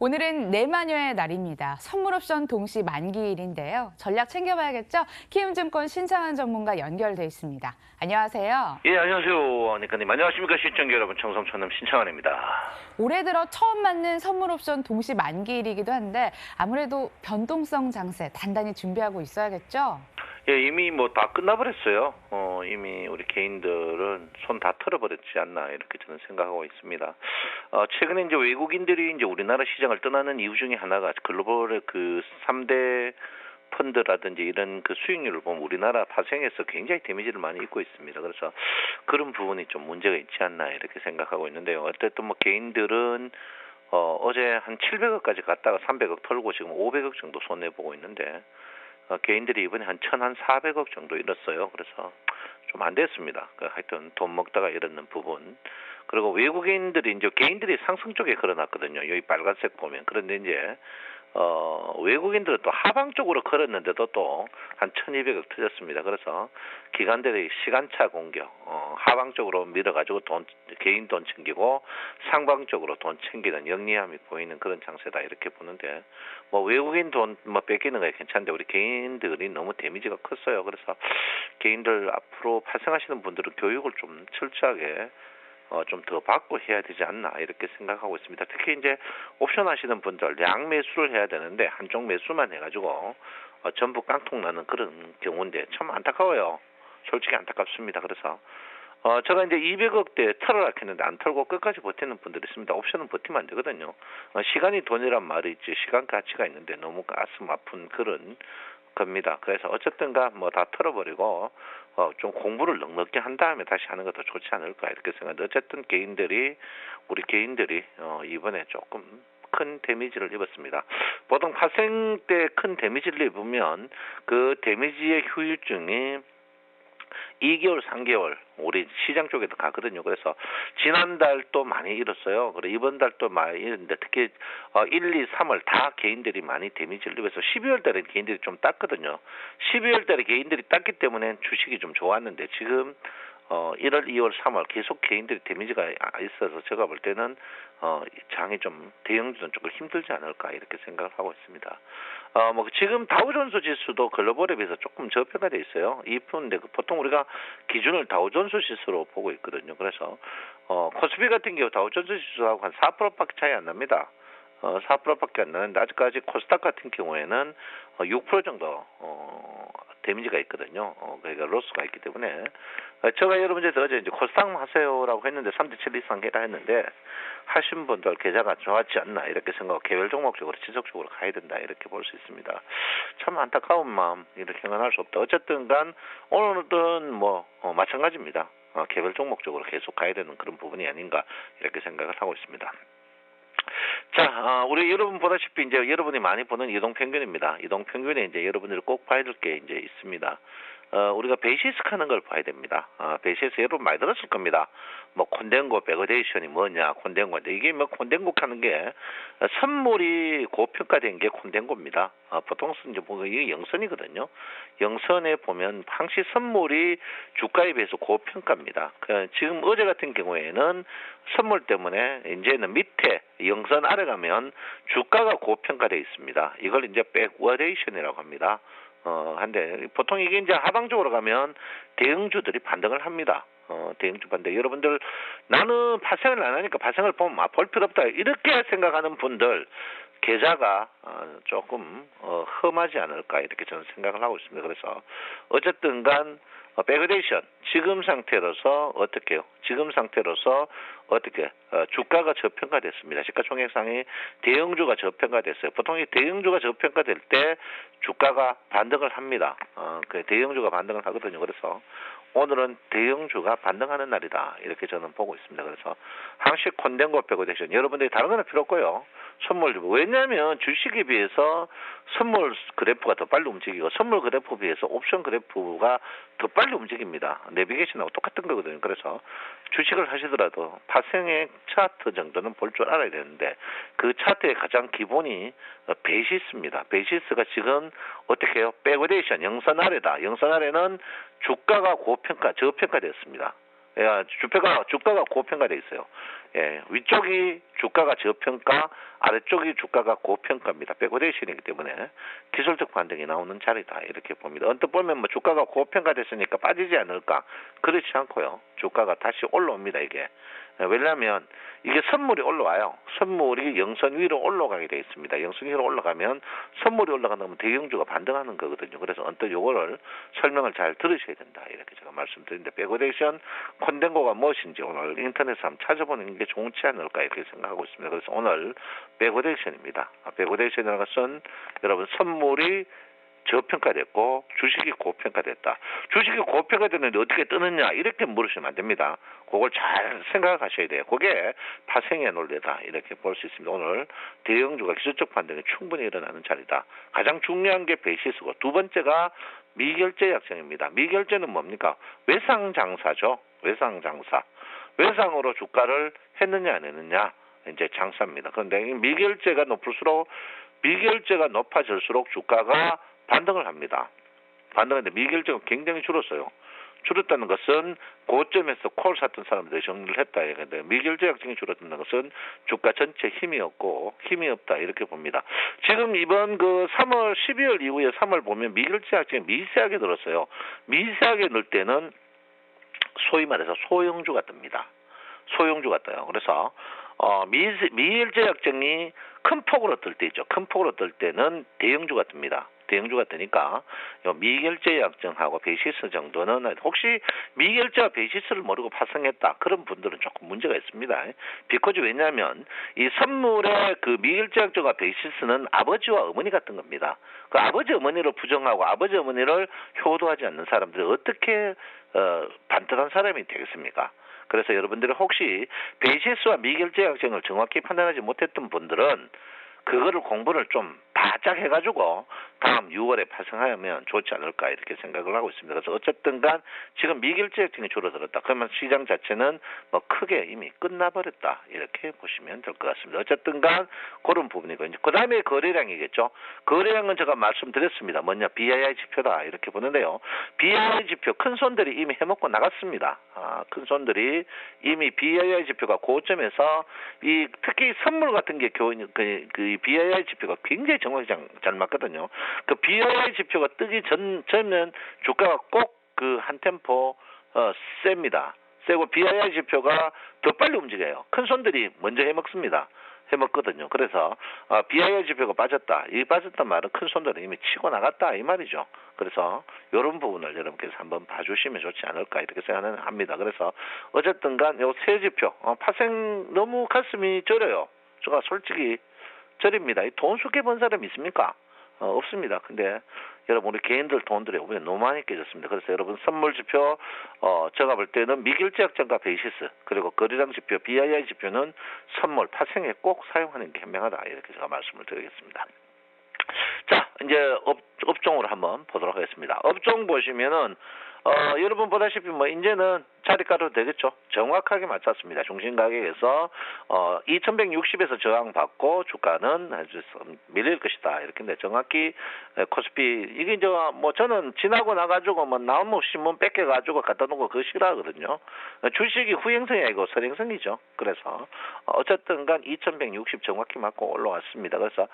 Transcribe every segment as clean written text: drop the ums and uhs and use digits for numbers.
오늘은 내마녀의 날입니다. 선물옵션 동시 만기일인데요. 전략 챙겨봐야겠죠? 키움증권 신상한 전문가 연결돼 있습니다. 안녕하세요. 예, 안녕하세요. 안니까님. 안녕하십니까. 시청자 여러분. 청성천남 신창환입니다. 올해 들어 처음 맞는 선물옵션 동시 만기일이기도 한데 아무래도 변동성 장세 단단히 준비하고 있어야겠죠? 예, 이미 뭐 다 끝나버렸어요. 이미 우리 개인들은 손 다 털어버렸지 않나 이렇게 저는 생각하고 있습니다. 최근에 이제 외국인들이 이제 우리나라 시장을 떠나는 이유 중에 하나가 글로벌의 그 3대 펀드라든지 이런 그 수익률을 보면 우리나라 파생해서 굉장히 데미지를 많이 입고 있습니다. 그래서 그런 부분이 좀 문제가 있지 않나 이렇게 생각하고 있는데요. 어쨌든 뭐 개인들은 어제 한 700억까지 갔다가 300억 털고 지금 500억 정도 손해보고 있는데 개인들이 이번에 한 1,400억 정도 잃었어요. 그래서 좀 안 됐습니다. 하여튼 돈 먹다가 잃었는 부분. 그리고 외국인들이 이제 개인들이 상승 쪽에 걸어놨거든요. 여기 빨간색 보면. 그런데 이제 외국인들은 또 하방 쪽으로 걸었는데도 또 한 1,200억 터졌습니다. 그래서 기관들이 시간차 공격, 하방 쪽으로 밀어가지고 개인 돈 챙기고 상방 쪽으로 돈 챙기는 영리함이 보이는 그런 장세다 이렇게 보는데 뭐 외국인 돈 뭐 뺏기는 거 괜찮은데 우리 개인들이 너무 데미지가 컸어요. 그래서 개인들 앞으로 발생하시는 분들은 교육을 좀 철저하게 좀 더 받고 해야 되지 않나 이렇게 생각하고 있습니다. 특히 이제 옵션 하시는 분들 양 매수를 해야 되는데 한쪽 매수만 해가지고 전부 깡통 나는 그런 경우인데 참 안타까워요. 솔직히 안타깝습니다. 그래서 제가 이제 200억대 털어라 했는데 안 털고 끝까지 버티는 분들이 있습니다. 옵션은 버티면 안 되거든요. 시간이 돈이란 말이 있지 시간 가치가 있는데 너무 가슴 아픈 그런 겁니다. 그래서 어쨌든가 뭐 다 털어버리고 좀 공부를 넉넉히 한 다음에 다시 하는 것도 좋지 않을까 이렇게 생각합니다. 어쨌든 우리 개인들이 이번에 조금 큰 데미지를 입었습니다. 보통 파생 때 큰 데미지를 입으면 그 데미지의 휴유증이 2개월, 3개월 우리 시장 쪽에도 가거든요. 그래서 지난달 또 많이 잃었어요. 그리고 이번 달 또 많이 잃었는데 특히 1, 2, 3월 다 개인들이 많이 데미지를 입어서 12월 달에 개인들이 좀 땄거든요. 12월 달에 개인들이 땄기 때문에 주식이 좀 좋았는데 지금 1월, 2월, 3월 계속 개인들이 데미지가 있어서 제가 볼 때는 장이 좀 대형주는 조금 힘들지 않을까 이렇게 생각을 하고 있습니다. 뭐 지금 다우존스 지수도 글로벌에 비해서 조금 저평가돼 있어요. 2%인데 보통 우리가 기준을 다우존스 지수로 보고 있거든요. 그래서 코스피 같은 경우 다우존스 지수하고 한 4%밖에 차이 안 납니다. 4%밖에 안 나는데 아직까지 코스닥 같은 경우에는 6% 정도 데미지가 있거든요. 그러니까 로스가 있기 때문에 제가 여러분들 어제 이제 코스닥 하세요라고 했는데 3대7 이상 해라 했는데 하신 분들 계좌가 좋았지 않나 이렇게 생각하고 개별 종목적으로 지속적으로 가야 된다 이렇게 볼 수 있습니다. 참 안타까운 마음 이렇게 생각할 수 없다. 어쨌든 간 오늘은 뭐 마찬가지입니다. 개별 종목적으로 계속 가야 되는 그런 부분이 아닌가 이렇게 생각을 하고 있습니다. 자, 우리 여러분 보다시피 이제 여러분이 많이 보는 이동평균입니다. 이동평균에 이제 여러분들이 꼭 봐야 될 게 이제 있습니다. 우리가 베이시스 하는 걸 봐야 됩니다. 베이시스 여러분 많이 들었을 겁니다. 뭐 콘덴고 베거데이션이 뭐냐, 콘덴고인데 이게 뭐 콘덴고 하는 게 선물이 고평가된 게 콘덴고입니다. 보통 이제 보면 이게 영선이거든요. 영선에 보면 항시 선물이 주가에 비해서 고평가입니다. 지금 어제 같은 경우에는 선물 때문에 이제는 밑에 영선 아래 가면 주가가 고평가되어 있습니다. 이걸 이제 백워레이션이라고 합니다. 한데 보통 이게 이제 하방적으로 가면 대형주들이 반등을 합니다. 대형주 반등. 여러분들 나는 파생을 안 하니까 파생을 보면 볼 필요 없다 이렇게 생각하는 분들 계좌가 조금 험하지 않을까 이렇게 저는 생각을 하고 있습니다. 그래서 어쨌든간 백그레이션 지금 상태로서 어떻게요? 지금 상태로서 어떻게 주가가 저평가됐습니다. 시가총액상이 대형주가 저평가됐어요. 보통 이 대형주가 저평가될 때 주가가 반등을 합니다. 그 대형주가 반등을 하거든요. 그래서 오늘은 대형주가 반등하는 날이다 이렇게 저는 보고 있습니다. 그래서 항시 콘덴고 백그레이션 여러분들이 다른 거는 필요 없고요. 선물 왜냐하면 주식에 비해서 선물 그래프가 더 빨리 움직이고 선물 그래프에 비해서 옵션 그래프가 더 빨리 움직입니다. 내비게이션하고 똑같은 거거든요. 그래서 주식을 하시더라도 파생의 차트 정도는 볼 줄 알아야 되는데 그 차트의 가장 기본이 베이시스입니다. 베이시스가 지금 어떻게 해요? 백그레이션 영선 아래다. 영선 아래는 주가가 저평가됐습니다. 주가가 고평가돼 있어요. 예, 위쪽이 주가가 저평가, 아래쪽이 주가가 고평가입니다. 백오데이션이기 때문에 기술적 반등이 나오는 자리다 이렇게 봅니다. 언뜻 보면 뭐 주가가 고평가됐으니까 빠지지 않을까? 그렇지 않고요. 주가가 다시 올라옵니다. 이게 왜냐하면 이게 선물이 올라와요. 선물이 영선 위로 올라가게 돼 있습니다. 영선 위로 올라가면 선물이 올라간다면 대형주가 반등하는 거거든요. 그래서 언뜻 요거를 설명을 잘 들으셔야 된다 이렇게 제가 말씀드리는데, 백오데이션 콘덴고가 무엇인지 오늘 인터넷에 한번 찾아보는 게 좋지 않을까 이렇게 생각하고 있습니다. 그래서 오늘 백오데이션입니다. 백오데이션이라는 것은 여러분 선물이 저평가됐고 주식이 고평가됐다. 주식이 고평가됐는데 어떻게 뜨느냐 이렇게 물으시면 안 됩니다. 그걸 잘 생각하셔야 돼요. 그게 파생의 논리다 이렇게 볼 수 있습니다. 오늘 대형주가 기술적 반등이 충분히 일어나는 자리다. 가장 중요한 게 베이시스고, 두 번째가 미결제 약정입니다. 미결제는 뭡니까? 외상장사죠. 외상장사. 외상으로 주가를 했느냐 안 했느냐 이제 장사입니다. 그런데 미결제가 높아질수록 주가가 반등을 합니다. 반등하는데 미결제가 굉장히 줄었어요. 줄었다는 것은 고점에서 콜 샀던 사람들이 정리를 했다. 근데 미결제 약정이 줄었다는 것은 주가 전체 힘이 없고 힘이 없다 이렇게 봅니다. 지금 이번 그 3월 12월 이후에 3월 보면 미결제 약정이 미세하게 들었어요. 미세하게 늘 때는 소위 말해서 소형주가 뜹니다. 소형주가 떠요. 그래서 미결제 약정이 큰 폭으로 뜰 때 있죠. 큰 폭으로 뜰 때는 대형주가 뜹니다. 대형주가 뜨니까 미결제 약정하고 베이시스 정도는, 혹시 미결제와 베이시스를 모르고 파생했다 그런 분들은 조금 문제가 있습니다. 비코즈 왜냐하면 이 선물의 그 미결제 약정과 베이시스는 아버지와 어머니 같은 겁니다. 그 아버지 어머니를 부정하고 아버지 어머니를 효도하지 않는 사람들이 어떻게 반듯한 사람이 되겠습니까? 그래서 여러분들이 혹시 베이시스와 미결제 약정을 정확히 판단하지 못했던 분들은 그거를 공부를 좀 바짝 해가지고 다음 6월에 파생하면 좋지 않을까 이렇게 생각을 하고 있습니다. 그래서 어쨌든 간 지금 미결제 약정이 줄어들었다. 그러면 시장 자체는 뭐 크게 이미 끝나버렸다 이렇게 보시면 될 것 같습니다. 어쨌든 간 그런 부분이고, 이제 그 다음에 거래량이겠죠. 거래량은 제가 말씀드렸습니다. 뭐냐, BII 지표다 이렇게 보는데요. BII 지표 큰 손들이 이미 해먹고 나갔습니다. 큰 손들이 이미 BII 지표가 고점에서 특히 선물 같은 게 그 BII 지표가 굉장히 정확히 잘 맞거든요. 그 BII 지표가 뜨기 전면 주가가 꼭 그 한 템포 셉니다. 세고 BII 지표가 더 빨리 움직여요. 큰 손들이 먼저 해먹습니다. 해먹거든요. 그래서 BII 지표가 빠졌다. 이 빠졌단 말은 큰 손들은 이미 치고 나갔다 이 말이죠. 그래서 이런 부분을 여러분께서 한번 봐주시면 좋지 않을까 이렇게 생각은 합니다. 그래서 어쨌든 간 요 세 지표 파생 너무 가슴이 저려요. 제가 솔직히 저립니다. 돈 쉽게 번 사람이 있습니까? 없습니다. 근데 여러분 우리 개인들 돈들이 오히려 너무 많이 깨졌습니다. 그래서 여러분 선물 지표 제가 볼 때는 미결제 약정과 베이시스 그리고 거래량 지표 BII 지표는 선물 파생에 꼭 사용하는 게 현명하다 이렇게 제가 말씀을 드리겠습니다. 자, 이제 업종으로 한번 보도록 하겠습니다. 업종 보시면은 여러분 보다시피 뭐 이제는 자리가도 되겠죠. 정확하게 맞췄습니다. 중심 가격에서 2160에서 저항받고 주가는 아주 밀릴 것이다. 이렇게 근데 정확히 코스피 이게 이제 뭐 저는 지나고 나가지고 뭐 나무 신문 뺏겨가지고 갖다 놓고 그거 싫어하거든요. 주식이 후행성이 아니고 선행성이죠. 그래서 어쨌든 간 2160 정확히 맞고 올라왔습니다. 그래서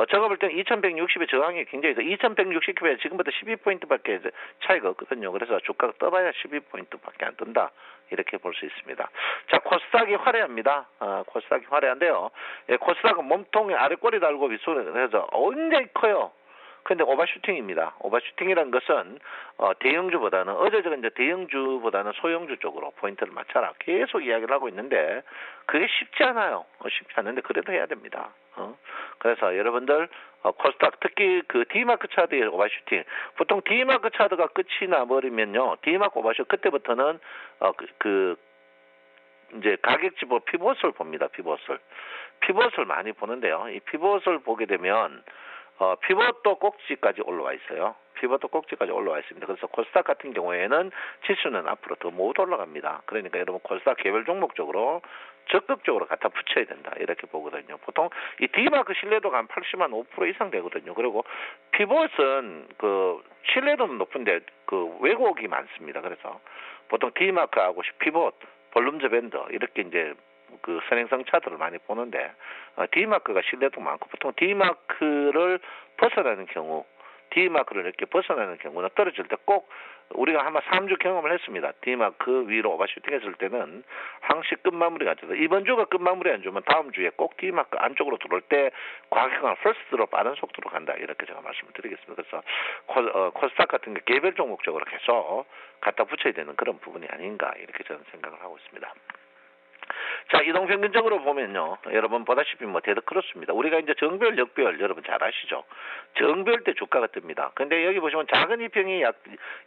제가 볼 때는 2160의 저항이 굉장히 2160에 지금부터 12포인트밖에 차이가 없거든요. 그래서 주가가 떠봐야 12포인트밖에 안 뜬다. 이렇게 볼 수 있습니다. 자, 코스닥이 화려합니다. 코스닥이 화려한데요. 코스닥은 몸통에 아래 꼬리 달고 윗손을 해서 굉장히 커요. 근데 오버슈팅입니다. 오버슈팅이라는 것은 대형주보다는 어제 제가 이제 대형주보다는 소형주 쪽으로 포인트를 맞춰라 계속 이야기를 하고 있는데 그게 쉽지 않아요. 쉽지 않은데 그래도 해야 됩니다. 그래서 여러분들 코스닥 특히 그 D마크 차트의 오버슈팅 보통 D마크 차트가 끝이 나버리면요 D마크 오버슈팅 그때부터는 이제 가격지보 피봇을 봅니다. 피봇을 많이 보는데요. 이 피봇을 보게 되면 피벗도 꼭지까지 올라와 있어요. 피벗도 꼭지까지 올라와 있습니다. 그래서 코스닥 같은 경우에는 지수는 앞으로 더 못 올라갑니다. 그러니까 여러분 코스닥 개별 종목적으로 적극적으로 갖다 붙여야 된다. 이렇게 보거든요. 보통 이 D마크 신뢰도가 한 80만 5% 이상 되거든요. 그리고 피벗은 그 신뢰도는 높은데 그 왜곡이 많습니다. 그래서 보통 D마크하고 피벗, 볼륨저 밴드 이렇게 이제 그 선행성 차트를 많이 보는데 D마크가 신뢰도 많고 보통 D마크를 벗어나는 경우 D마크를 이렇게 벗어나는 경우는 떨어질 때 꼭 우리가 아마 3주 경험을 했습니다. D마크 위로 오버슈팅 했을 때는 항시 끝마무리가 안 돼서 이번 주가 끝마무리 안 주면 다음 주에 꼭 D마크 안쪽으로 들어올 때 과격한 퍼스트로 빠른 속도로 간다. 이렇게 제가 말씀을 드리겠습니다. 그래서 코스닥 같은 게 개별 종목적으로 계속 갖다 붙여야 되는 그런 부분이 아닌가 이렇게 저는 생각을 하고 있습니다. 자, 이동평균적으로 보면요. 여러분 보다시피 대도 그렇습니다. 우리가 이제 정별, 역별 여러분 잘 아시죠? 정별 때 주가가 뜹니다. 근데 여기 보시면 작은 이평이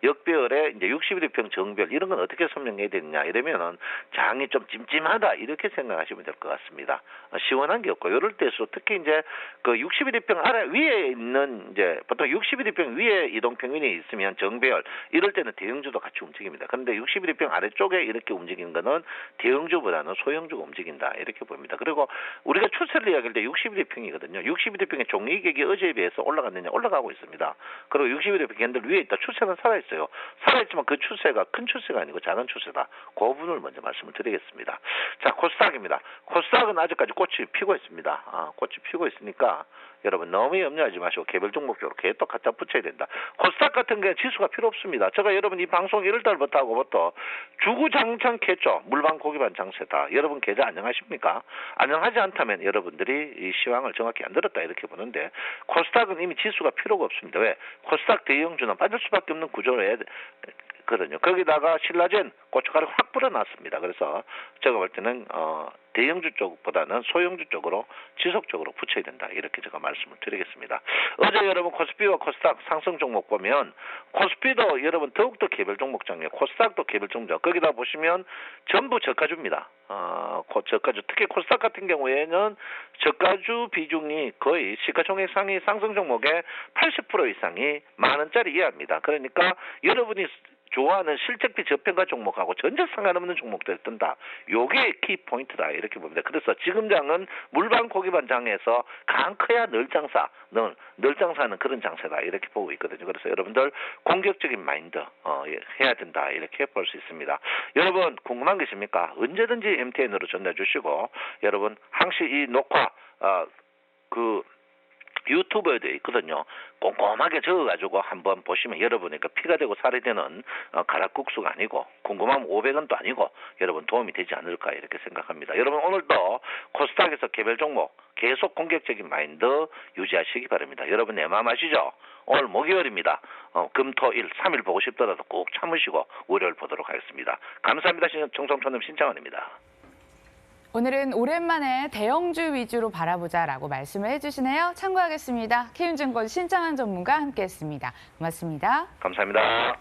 역별에 이제 61이평 정별 이런 건 어떻게 설명해야 되느냐 이러면은 장이 좀 찜찜하다 이렇게 생각하시면 될 것 같습니다. 시원한 게 없고 이럴 때일수록 특히 이제 그 61이평 아래 위에 있는 이제 보통 61이평 위에 이동평균이 있으면 정별 이럴 때는 대형주도 같이 움직입니다. 그런데 61이평 아래쪽에 이렇게 움직이는 거는 대형주보다는 소형주가 움직인다 이렇게 보입니다. 그리고 우리가 추세를 이야기할 때 61이평이거든요. 61이평의 종이객이 어제에 비해서 올라갔느냐 올라가고 있습니다. 그리고 61이평 캔들 위에 있다. 추세는 살아있어요. 살아있지만 그 추세가 큰 추세가 아니고 작은 추세다. 그 부분을 먼저 말씀을 드리겠습니다. 자, 코스닥입니다. 코스닥은 아직까지 꽃이 피고 있습니다. 꽃이 피고 있으니까 여러분 너무 염려하지 마시고 개별 종목적으로 계속 갖다 붙여야 된다. 코스닥 같은 경우는 지수가 필요 없습니다. 제가 여러분 이 방송 1월달부터 하고부터 주구장창 캤죠. 물방 고기반 장세다. 여러분 계좌 안녕하십니까? 안녕하지 않다면 여러분들이 이 시황을 정확히 안 들었다 이렇게 보는데 코스닥은 이미 지수가 필요가 없습니다. 왜? 코스닥 대형주는 빠질 수밖에 없는 구조에 거든요. 거기다가 신라젠 고춧가루 확 불어놨습니다. 그래서 제가 볼 때는 대형주 쪽보다는 소형주 쪽으로 지속적으로 붙여야 된다. 이렇게 제가 말씀을 드리겠습니다. 어제 여러분 코스피와 코스닥 상승 종목 보면 코스피도 여러분 더욱더 개별 종목장이에요. 코스닥도 개별 종목. 거기다 보시면 전부 저가주입니다. 저가주 특히 코스닥 같은 경우에는 저가주 비중이 거의 시가총액 상위 상승 종목의 80% 이상이 만 원짜리 이하입니다. 그러니까 여러분이 좋아하는 실적비 저평가 종목하고 전혀 상관없는 종목들이 뜬다. 요게 키포인트다 이렇게 봅니다. 그래서 지금 장은 물방 고기반 장에서 강커야 널장사, 널장사는 그런 장세다 이렇게 보고 있거든요. 그래서 여러분들 공격적인 마인드 해야 된다 이렇게 볼 수 있습니다. 여러분 궁금한 게 있습니까? 언제든지 MTN으로 전화해 주시고 여러분 항시 이 녹화 유튜브에도 있거든요. 꼼꼼하게 적어가지고 한번 보시면 여러분이 피가 되고 살이 되는 가락국수가 아니고 궁금하면 500원도 아니고 여러분 도움이 되지 않을까 이렇게 생각합니다. 여러분 오늘도 코스닥에서 개별 종목 계속 공격적인 마인드 유지하시기 바랍니다. 여러분 내 마음 아시죠? 오늘 목요일입니다. 금, 토, 일, 3일 보고 싶더라도 꼭 참으시고 월요일 보도록 하겠습니다. 감사합니다. 정성촌님 신창원입니다. 오늘은 오랜만에 대형주 위주로 바라보자라고 말씀을 해주시네요. 참고하겠습니다. 키움증권 신창환 전문가 함께했습니다. 고맙습니다. 감사합니다.